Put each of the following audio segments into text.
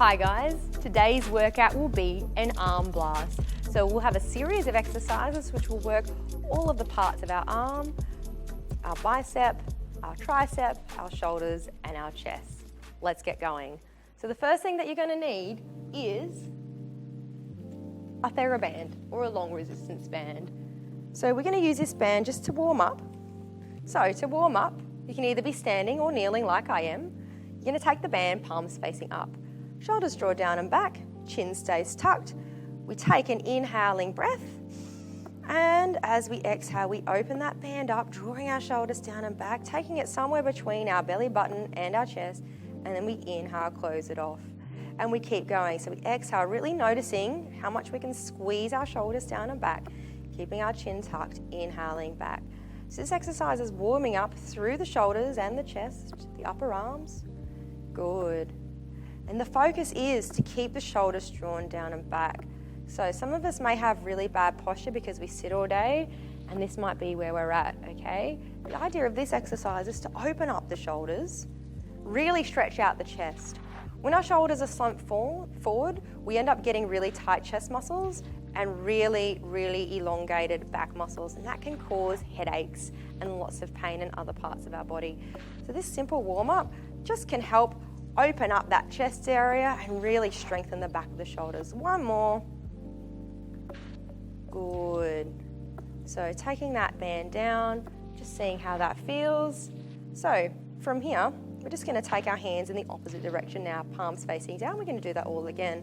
Hi guys, today's workout will be an arm blast. So we'll have a series of exercises which will work all of the parts of our arm, our bicep, our tricep, our shoulders and our chest. Let's get going. So the first thing that you're going to need is a TheraBand or a long resistance band. So we're going to use this band just to warm up. So to warm up, you can either be standing or kneeling like I am. You're going to take the band, palms facing up. Shoulders draw down and back, chin stays tucked. We take an inhaling breath, and as we exhale, we open that band up, drawing our shoulders down and back, taking it somewhere between our belly button and our chest, and then we inhale, close it off. And we keep going. So we exhale, really noticing how much we can squeeze our shoulders down and back, keeping our chin tucked, inhaling back. So this exercise is warming up through the shoulders and the chest, the upper arms. Good. And the focus is to keep the shoulders drawn down and back. So some of us may have really bad posture because we sit all day, and this might be where we're at, okay? The idea of this exercise is to open up the shoulders, really stretch out the chest. When our shoulders are slumped forward, we end up getting really tight chest muscles and really, really elongated back muscles, and that can cause headaches and lots of pain in other parts of our body. So this simple warm-up just can help open up that chest area and really strengthen the back of the shoulders. One more. Good. So taking that band down, just seeing how that feels. So from here, we're just going to take our hands in the opposite direction now, palms facing down. We're going to do that all again.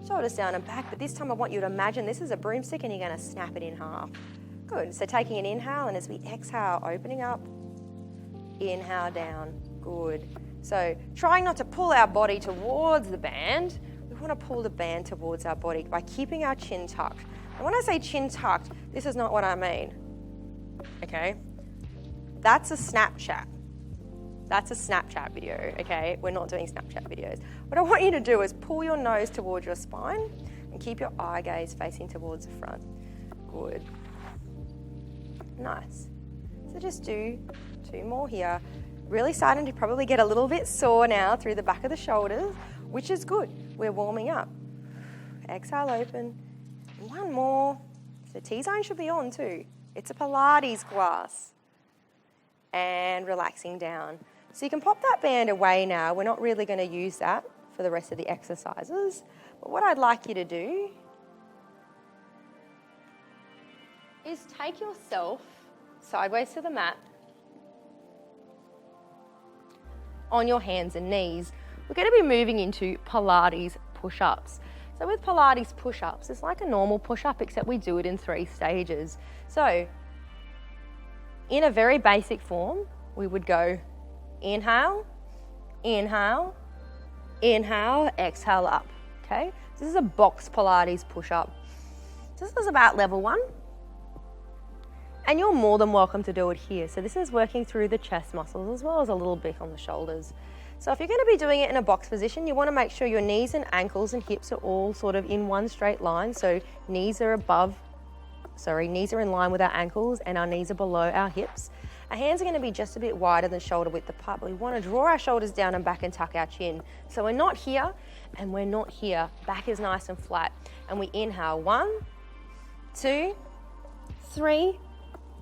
Shoulders down and back, but this time I want you to imagine this is a broomstick and you're going to snap it in half. Good. So taking an inhale, and as we exhale, opening up, inhale down. Good. So trying not to pull our body towards the band, we want to pull the band towards our body by keeping our chin tucked. And when I say chin tucked, this is not what I mean, okay? That's a Snapchat. That's a Snapchat video, okay? We're not doing Snapchat videos. What I want you to do is pull your nose towards your spine and keep your eye gaze facing towards the front. Good. Nice. So just do 2 more here. Really starting to probably get a little bit sore now through the back of the shoulders, which is good. We're warming up. Exhale, open. 1 more. The T-zone should be on too. It's a Pilates class. And relaxing down. So you can pop that band away now. We're not really going to use that for the rest of the exercises. But what I'd like you to do is take yourself sideways to the mat, on your hands and knees. We're going to be moving into Pilates push-ups. So with Pilates push-ups, it's like a normal push-up, except we do it in 3 stages. So in a very basic form, we would go inhale, inhale, inhale, exhale up, okay? This is a box Pilates push-up. This is about level 1. And you're more than welcome to do it here. So this is working through the chest muscles as well as a little bit on the shoulders. So if you're going to be doing it in a box position, you want to make sure your knees and ankles and hips are all sort of in one straight line. So knees are in line with our ankles and our knees are below our hips. Our hands are going to be just a bit wider than shoulder width apart, but we want to draw our shoulders down and back and tuck our chin. So we're not here and we're not here. Back is nice and flat. And we inhale, 1, 2, 3,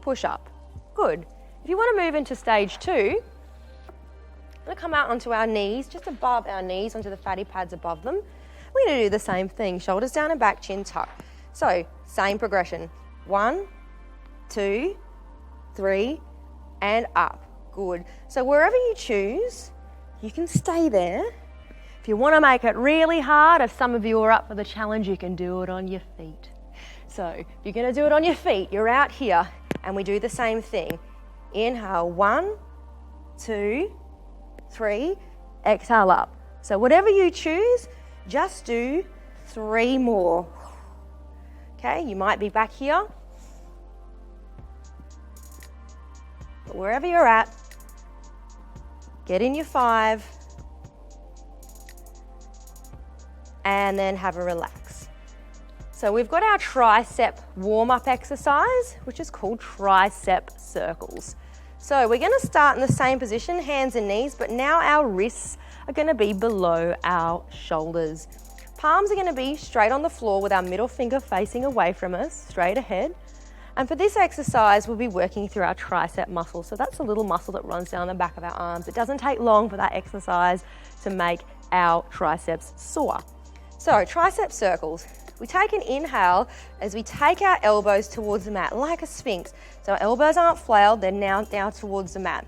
push up. Good. If you want to move into stage 2, we're going to come out onto our knees, just above our knees, onto the fatty pads above them. We're going to do the same thing, shoulders down and back, chin tucked. So, same progression. 1, 2, 3, and up. Good. So wherever you choose, you can stay there. If you want to make it really hard, if some of you are up for the challenge, you can do it on your feet. So if you're going to do it on your feet, you're out here, and we do the same thing. Inhale, 1, 2, 3, exhale up. So whatever you choose, just do 3 more. Okay, you might be back here. But wherever you're at, get in your 5, and then have a relax. So we've got our tricep warm-up exercise, which is called tricep circles. So we're going to start in the same position, hands and knees, but now our wrists are going to be below our shoulders. Palms are going to be straight on the floor with our middle finger facing away from us, straight ahead. And for this exercise, we'll be working through our tricep muscle. So that's a little muscle that runs down the back of our arms. It doesn't take long for that exercise to make our triceps sore. So tricep circles. We take an inhale as we take our elbows towards the mat like a sphinx. So our elbows aren't flailed, they're now down towards the mat.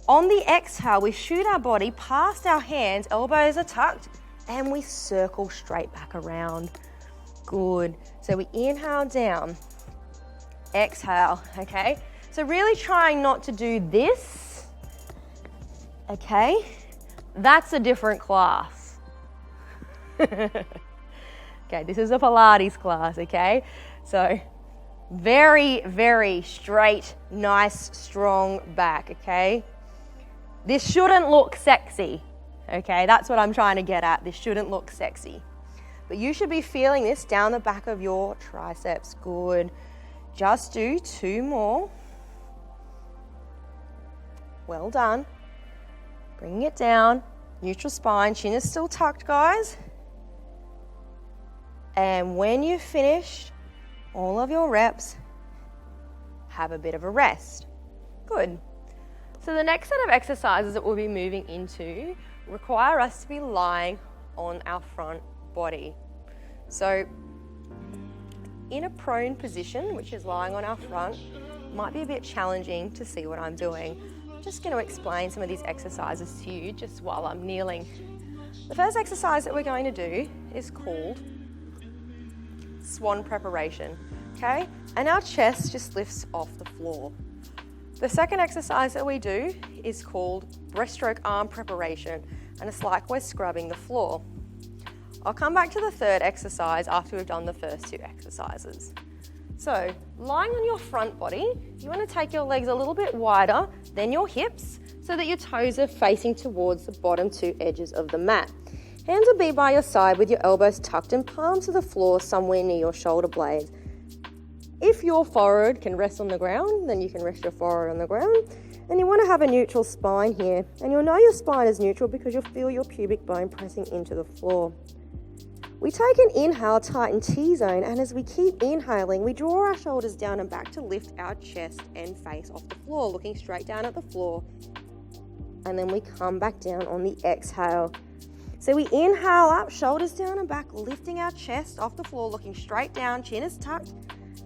On the exhale, we shoot our body past our hands, elbows are tucked, and we circle straight back around. Good. So we inhale down, exhale, okay? So really trying not to do this, okay? That's a different class. Okay, this is a Pilates class, okay? So very, very straight, nice, strong back, okay? This shouldn't look sexy, okay? That's what I'm trying to get at. This shouldn't look sexy. But you should be feeling this down the back of your triceps. Good. Just do 2 more. Well done. Bringing it down. Neutral spine. Chin is still tucked, guys. And when you've finished all of your reps, have a bit of a rest. Good. So the next set of exercises that we'll be moving into require us to be lying on our front body. So in a prone position, which is lying on our front, might be a bit challenging to see what I'm doing. I'm just going to explain some of these exercises to you just while I'm kneeling. The first exercise that we're going to do is called SWAN preparation, okay? And our chest just lifts off the floor. The second exercise that we do is called breaststroke arm preparation, and it's like we're scrubbing the floor. I'll come back to the third exercise after we've done the first 2 exercises. So, lying on your front body, you want to take your legs a little bit wider than your hips so that your toes are facing towards the bottom 2 edges of the mat. Hands will be by your side with your elbows tucked and palms to the floor somewhere near your shoulder blades. If your forehead can rest on the ground, then you can rest your forehead on the ground. And you want to have a neutral spine here. And you'll know your spine is neutral because you'll feel your pubic bone pressing into the floor. We take an inhale, tighten T-zone, and as we keep inhaling, we draw our shoulders down and back to lift our chest and face off the floor, looking straight down at the floor. And then we come back down on the exhale. So we inhale up, shoulders down and back, lifting our chest off the floor, looking straight down, chin is tucked,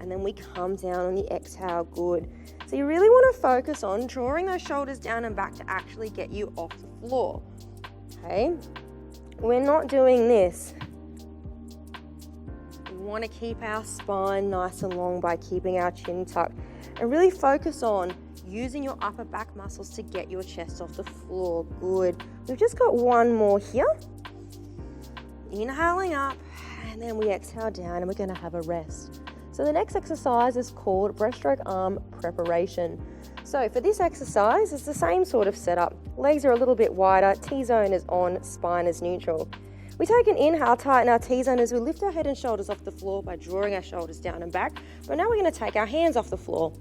and then we come down on the exhale. Good. So you really want to focus on drawing those shoulders down and back to actually get you off the floor. Okay? We're not doing this. We want to keep our spine nice and long by keeping our chin tucked and really focus on using your upper back muscles to get your chest off the floor. Good. We've just got 1 more here. Inhaling up, and then we exhale down, and we're going to have a rest. So the next exercise is called breaststroke arm preparation. So for this exercise, it's the same sort of setup. Legs are a little bit wider, T-zone is on, spine is neutral. We take an inhale, tighten our T-zone as we lift our head and shoulders off the floor by drawing our shoulders down and back. But now we're going to take our hands off the floor.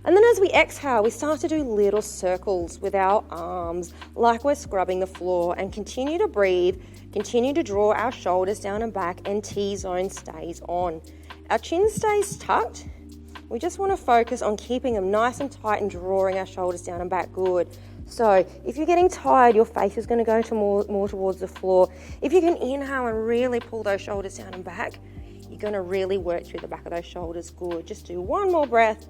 And then as we exhale, we start to do little circles with our arms, like we're scrubbing the floor, and continue to breathe, continue to draw our shoulders down and back, and T-zone stays on. Our chin stays tucked. We just want to focus on keeping them nice and tight and drawing our shoulders down and back. Good. So if you're getting tired, your face is going to go to more towards the floor. If you can inhale and really pull those shoulders down and back, you're going to really work through the back of those shoulders. Good. Just do 1 more breath.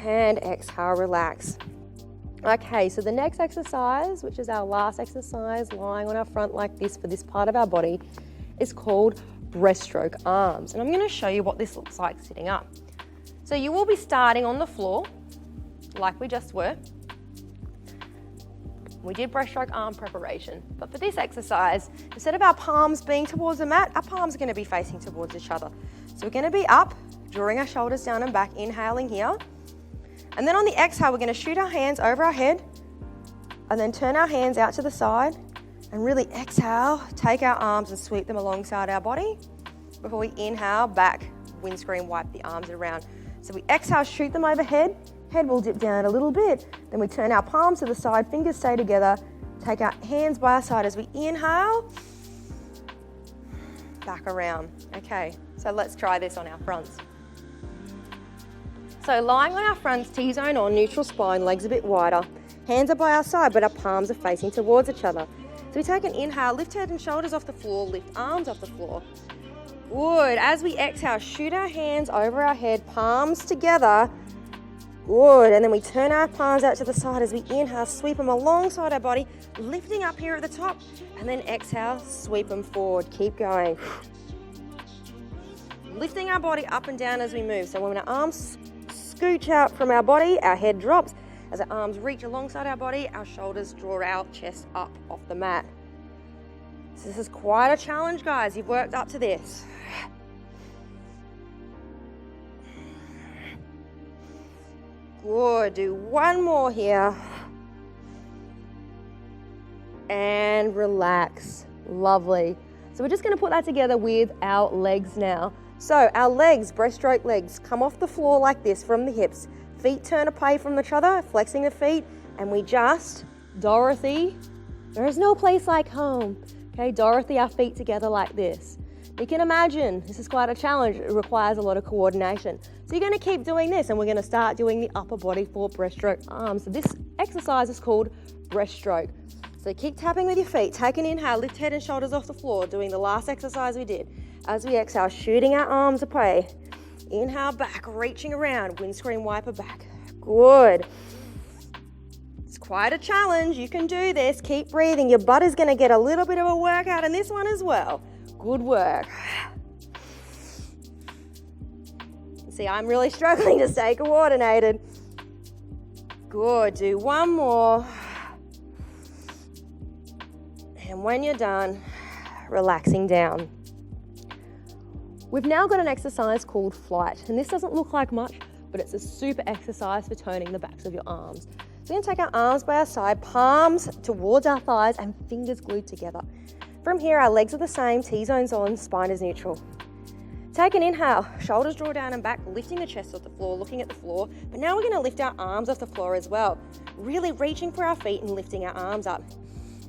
And exhale, relax. Okay, so the next exercise, which is our last exercise, lying on our front like this for this part of our body, is called breaststroke arms. And I'm going to show you what this looks like sitting up. So you will be starting on the floor, like we just were. We did breaststroke arm preparation, but for this exercise, instead of our palms being towards the mat, our palms are going to be facing towards each other. So we're going to be up, drawing our shoulders down and back, inhaling here. And then on the exhale, we're going to shoot our hands over our head and then turn our hands out to the side and really exhale, take our arms and sweep them alongside our body before we inhale back, windscreen wipe the arms around. So we exhale, shoot them overhead, Head will dip down a little bit. Then we turn our palms to the side, fingers stay together. Take our hands by our side as we inhale. Back around. Okay, so let's try this on our fronts. So lying on our fronts, T-zone on, neutral spine, legs a bit wider. Hands are by our side, but our palms are facing towards each other. So we take an inhale, lift head and shoulders off the floor, lift arms off the floor. Good. As we exhale, shoot our hands over our head, palms together. Good. And then we turn our palms out to the side as we inhale, sweep them alongside our body, lifting up here at the top, and then exhale, sweep them forward. Keep going. Lifting our body up and down as we move. So when our arms scooch out from our body, our head drops. As our arms reach alongside our body, our shoulders draw our chest up off the mat. So this is quite a challenge, guys. You've worked up to this. Good. Do one more here. And relax. Lovely. So we're just going to put that together with our legs now. So our legs, breaststroke legs, come off the floor like this from the hips. Feet turn away from each other, flexing the feet, and we just, Dorothy, there is no place like home. Okay, Dorothy, our feet together like this. You can imagine, this is quite a challenge. It requires a lot of coordination. So you're going to keep doing this, and we're going to start doing the upper body for breaststroke arms. So this exercise is called breaststroke. So keep tapping with your feet. Take an inhale, lift head and shoulders off the floor, doing the last exercise we did. As we exhale, shooting our arms away. Inhale back, reaching around, windscreen wiper back. Good. It's quite a challenge. You can do this. Keep breathing. Your butt is going to get a little bit of a workout in this one as well. Good work. See, I'm really struggling to stay coordinated. Good. Do one more. And when you're done, relaxing down. We've now got an exercise called flight, and this doesn't look like much, but it's a super exercise for toning the backs of your arms. So we're gonna take our arms by our side, palms towards our thighs and fingers glued together. From here, our legs are the same, T-zones on, spine is neutral. Take an inhale, shoulders draw down and back, lifting the chest off the floor, looking at the floor. But now we're gonna lift our arms off the floor as well, really reaching for our feet and lifting our arms up.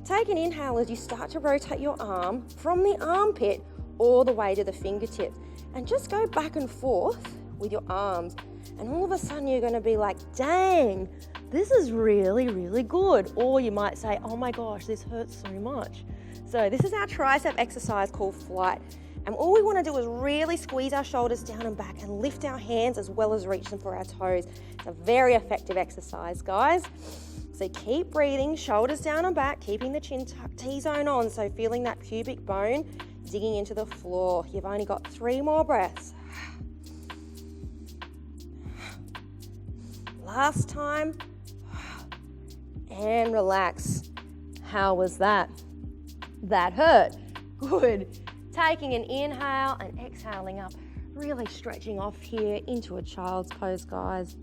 Take an inhale as you start to rotate your arm from the armpit all the way to the fingertip, and just go back and forth with your arms, and all of a sudden you're going to be like, dang, this is really, really good. Or you might say, oh my gosh, this hurts so much. So this is our tricep exercise called flight, and all we want to do is really squeeze our shoulders down and back and lift our hands as well as reach them for our toes. It's a very effective exercise, guys. So keep breathing, shoulders down and back, keeping the chin tucked, T-zone on, so feeling that pubic bone digging into the floor. You've only got 3 more breaths. Last time. And relax. How was that? That hurt. Good. Taking an inhale and exhaling up. Really stretching off here into a child's pose, guys.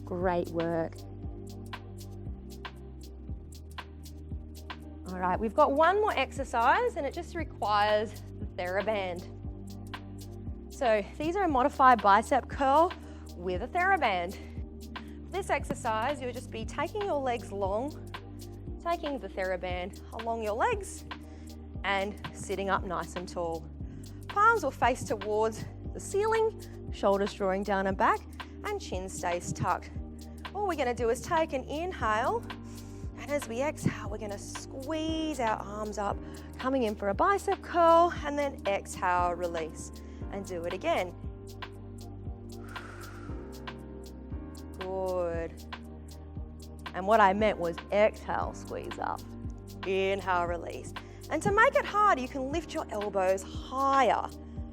Great work. All right, we've got one more exercise and it just requires the TheraBand. So these are a modified bicep curl with a TheraBand. For this exercise, you'll just be taking your legs long, taking the TheraBand along your legs and sitting up nice and tall. Palms will face towards the ceiling, shoulders drawing down and back, and chin stays tucked. All we're gonna do is take an inhale, and as we exhale, we're gonna squeeze our arms up, coming in for a bicep curl, and then exhale, release, and do it again. Good. And what I meant was exhale, squeeze up. Inhale, release. And to make it hard, you can lift your elbows higher.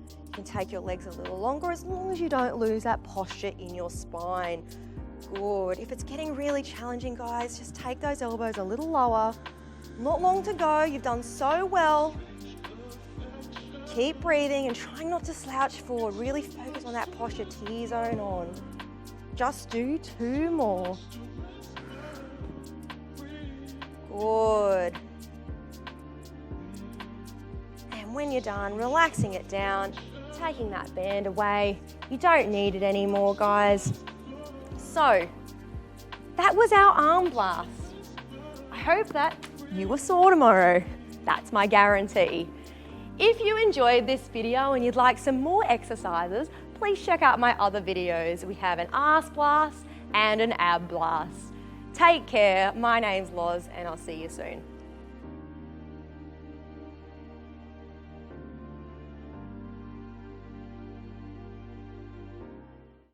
You can take your legs a little longer as long as you don't lose that posture in your spine. Good. If it's getting really challenging, guys, just take those elbows a little lower. Not long to go. You've done so well. Keep breathing and trying not to slouch forward. Really focus on that posture, T-zone on. Just do 2 more. Good. And when you're done, relaxing it down, taking that band away. You don't need it anymore, guys. So that was our arm blast. I hope that you were sore tomorrow. That's my guarantee. If you enjoyed this video and you'd like some more exercises, please check out my other videos. We have an arse blast and an ab blast. Take care. My name's Loz and I'll see you soon.